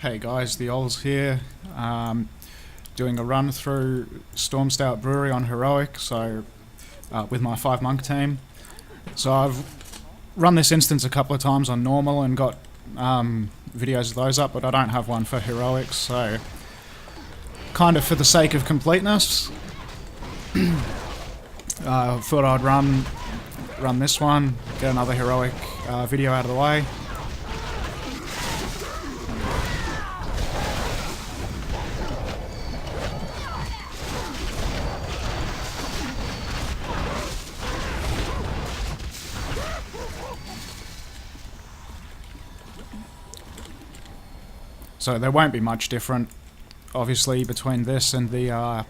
Hey guys, the Ols here, doing a run through Stormstout Brewery on Heroic, so with my 5-monk team. So I've run this instance a couple of times on normal and got videos of those up, but I don't have one for Heroic, so kind of for the sake of completeness, thought I'd run this one, get another Heroic video out of the way. So there won't be much different, obviously, between this and the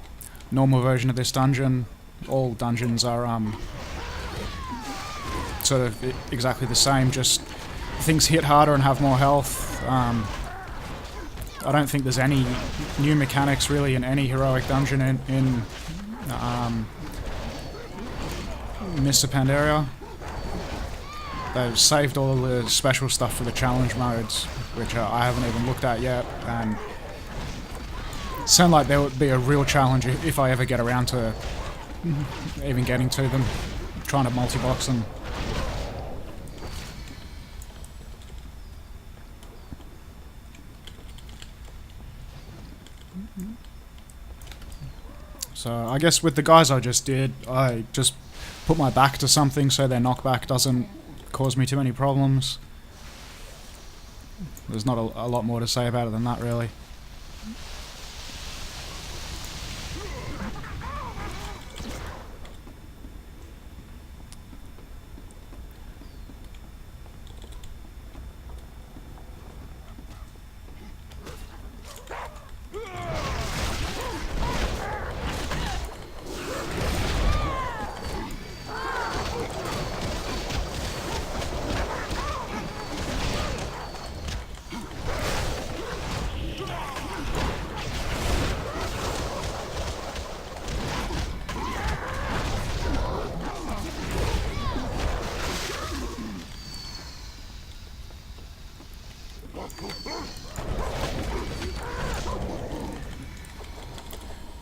normal version of this dungeon. All dungeons are sort of exactly the same, just things hit harder and have more health. I don't think there's any new mechanics really in any heroic dungeon in Mr. Pandaria. They've saved all the special stuff for the challenge modes, which I haven't even looked at yet, and sound like there would be a real challenge if I ever get around to even getting to them, trying to multi-box them. So I guess with the guys I just did, I just put my back to something so their knockback doesn't cause me too many problems. There's not a lot more to say about it than that, really.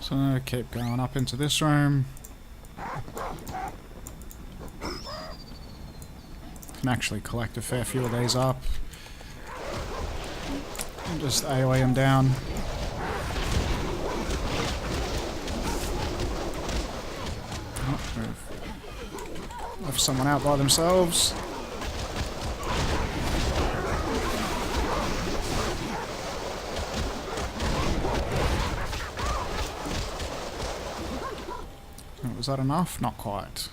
So keep going up into this room. Can actually collect a fair few of these up. And just AoE them down. Oh, left someone out by themselves. Was that enough? Not quite.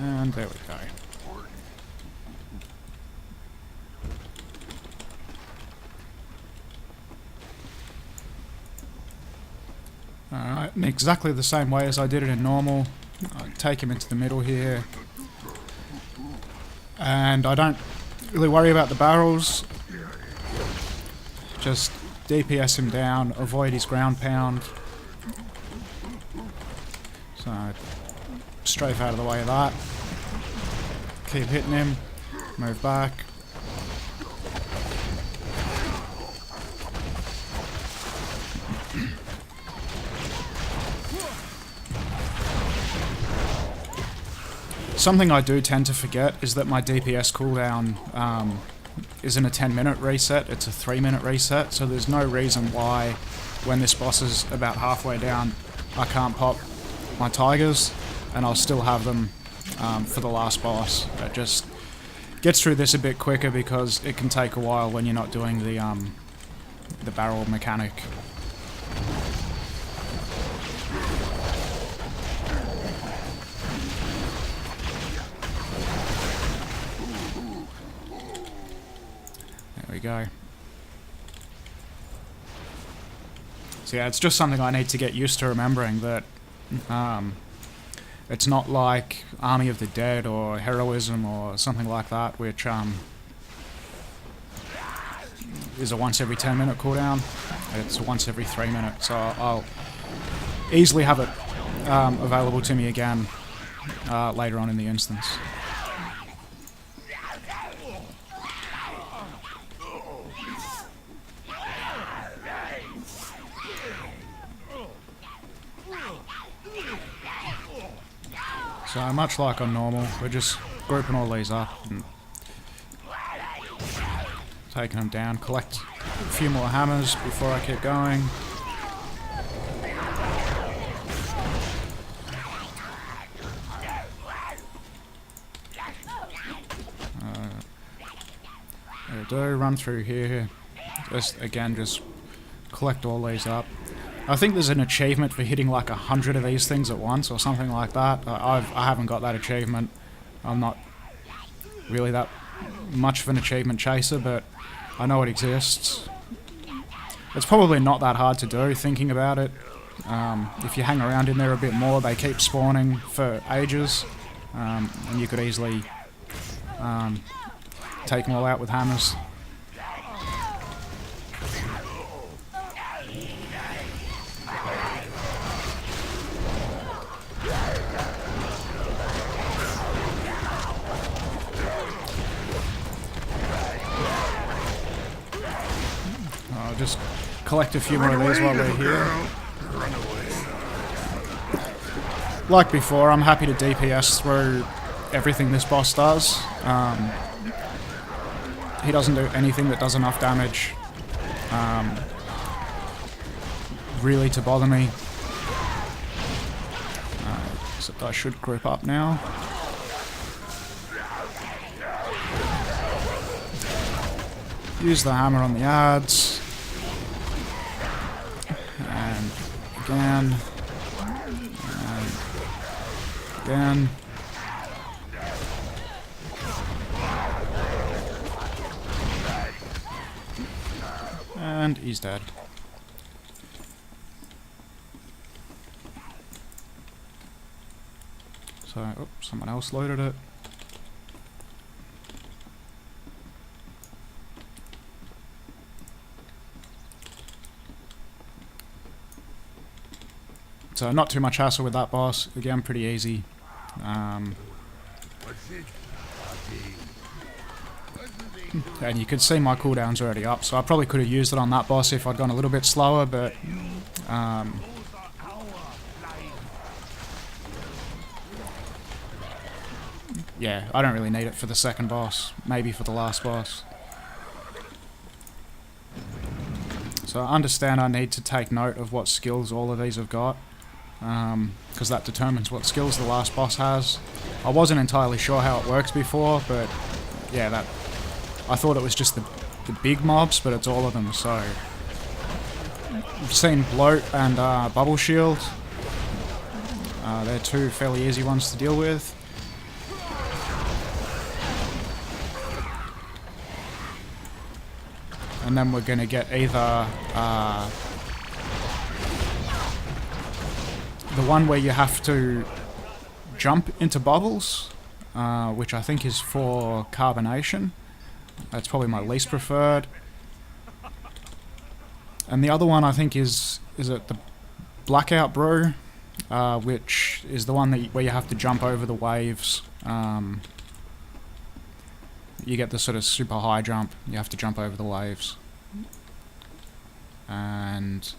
And there we go. Alright, in exactly the same way as I did it in normal. I take him into the middle here. And I don't really worry about the barrels. Just DPS him down, avoid his ground pound. So, strafe out of the way of that. Keep hitting him, move back. Something I do tend to forget is that my DPS cooldown isn't a 10-minute reset, it's a 3-minute reset, so there's no reason why, when this boss is about halfway down, I can't pop my tigers, and I'll still have them for the last boss. It just gets through this a bit quicker because it can take a while when you're not doing the barrel mechanic. There we go. So yeah, it's just something I need to get used to remembering, that It's not like Army of the Dead or Heroism or something like that, which is a once every 10-minute cooldown. It's a once every 3 minutes, so I'll easily have it available to me again later on in the instance. So much like on normal, we're just grouping all these up and taking them down. Collect a few more hammers before I keep going. There we go, run through here. Just collect all these up. I think there's an achievement for hitting like 100 of these things at once or something like that. I haven't got that achievement. I'm not really that much of an achievement chaser, but I know it exists. It's probably not that hard to do, thinking about it. If you hang around in there a bit more, they keep spawning for ages, and you could easily take them all out with hammers. I'll just collect a few more of these while we're here. Like before, I'm happy to DPS through everything this boss does. He doesn't do anything that does enough damage really to bother me. Except I should group up now. Use the hammer on the ads. And again. And again. And he's dead. So, oh, someone else loaded it. So not too much hassle with that boss. Again, pretty easy. And you can see my cooldown's already up, so I probably could have used it on that boss if I'd gone a little bit slower, but yeah, I don't really need it for the second boss, maybe for the last boss. So I understand I need to take note of what skills all of these have got, because that determines what skills the last boss has. I wasn't entirely sure how it works before, but yeah, I thought it was just the big mobs, but it's all of them, so... I've seen Bloat and Bubble Shield. They're two fairly easy ones to deal with. And then we're going to get either the one where you have to jump into bubbles, which I think is for carbonation. That's probably my least preferred. And the other one I think is it the Blackout Brew, which is the one where you have to jump over the waves. You get the sort of super high jump. You have to jump over the waves. And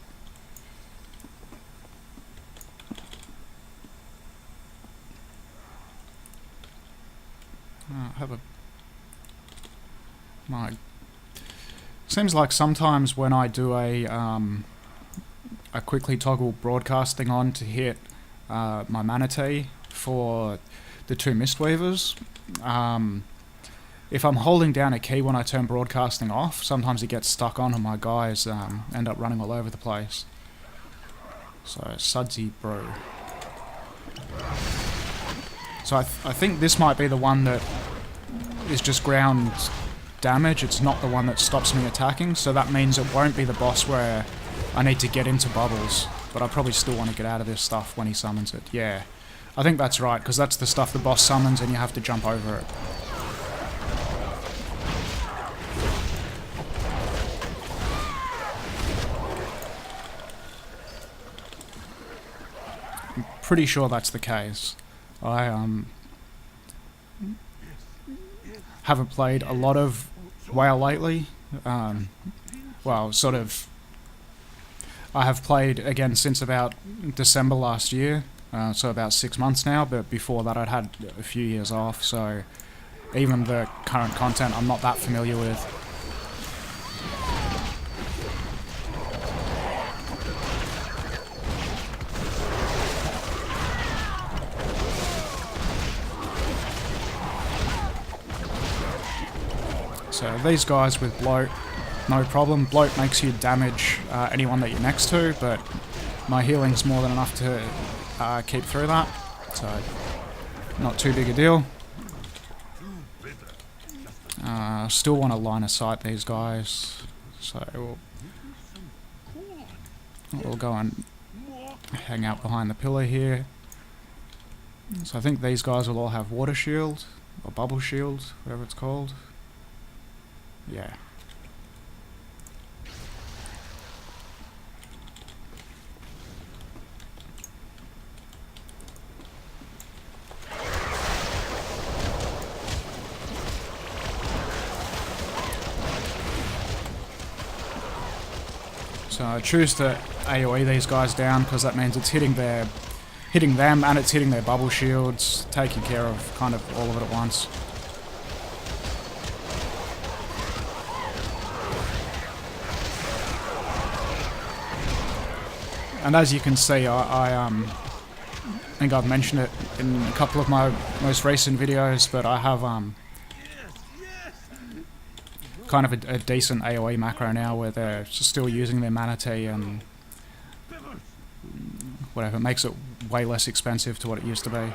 have a seems like sometimes when I do a quickly toggle broadcasting on to hit my Manatee for the two Mistweavers, if I'm holding down a key when I turn broadcasting off, sometimes it gets stuck on and my guys end up running all over the place. So, Sudsy Brew. So I think this might be the one that is just ground damage. It's not the one that stops me attacking, so that means it won't be the boss where I need to get into bubbles, but I probably still want to get out of this stuff when he summons it. Yeah, I think that's right, because that's the stuff the boss summons and you have to jump over it. I'm pretty sure that's the case. I haven't played a lot of WoW lately. Well, sort of. I have played again since about December last year, so about 6 months now, but before that I'd had a few years off, so even the current content I'm not that familiar with. So these guys with bloat, no problem. Bloat makes you damage anyone that you're next to, but my healing's more than enough to keep through that, so not too big a deal. Still want to line of sight these guys, so we'll go and hang out behind the pillar here. So I think these guys will all have water shield, or bubble shield, whatever it's called. Yeah. So I choose to AoE these guys down because that means it's hitting them and it's hitting their bubble shields, taking care of kind of all of it at once. And as you can see, I think I've mentioned it in a couple of my most recent videos, but I have kind of a decent AoE macro now where they're still using their mana tea and whatever. It makes it way less expensive to what it used to be.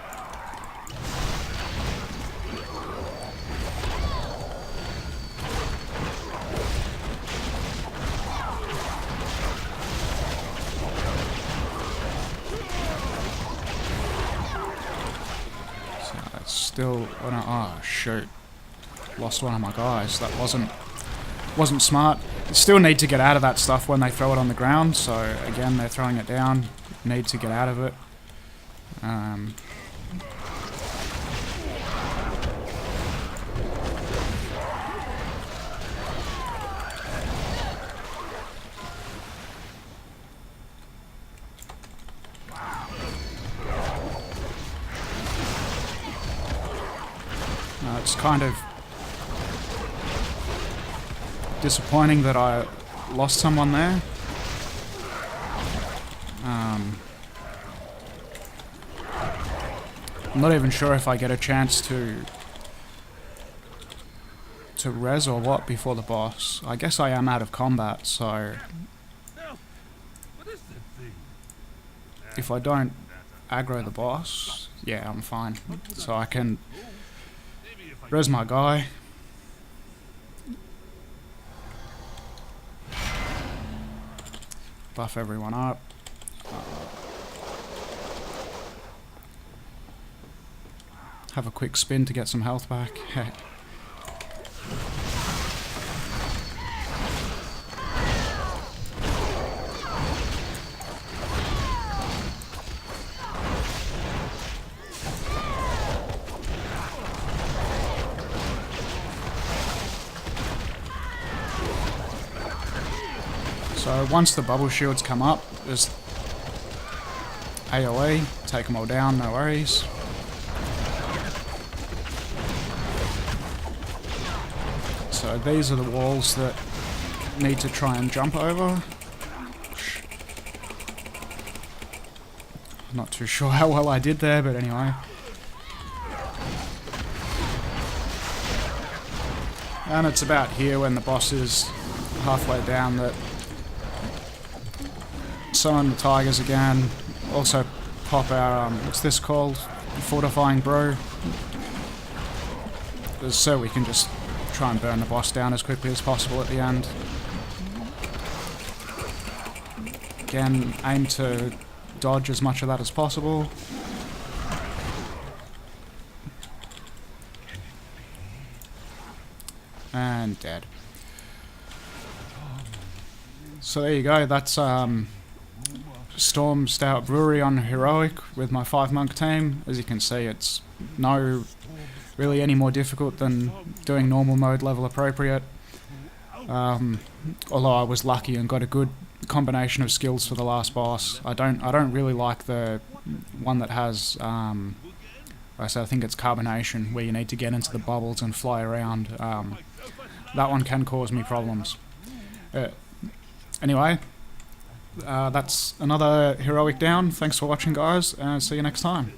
So it's still, oh shoot, lost one of my guys. That wasn't smart. You still need to get out of that stuff when they throw it on the ground, so again they're throwing it down, need to get out of it. It's kind of disappointing that I lost someone there. I'm not even sure if I get a chance to res or what before the boss. I guess I am out of combat, so if I don't aggro the boss, yeah, I'm fine. So I can res my guy. Buff everyone up. Have a quick spin to get some health back. So once the bubble shields come up, just AoE, take them all down, no worries. So these are the walls that need to try and jump over. Not too sure how well I did there, but anyway. And it's about here when the boss is halfway down that summon the tigers again. Also pop our, what's this called? Fortifying brew. So we can just try and burn the boss down as quickly as possible at the end. Again, aim to dodge as much of that as possible. and dead. So there you go, that's Stormstout Brewery on Heroic with my 5-monk team. As you can see, it's no really any more difficult than doing normal mode level appropriate. Although I was lucky and got a good combination of skills for the last boss. I don't really like the one that has I think it's carbonation, where you need to get into the bubbles and fly around. That one can cause me problems. Anyway, that's another Heroic down. Thanks for watching, guys, and see you next time.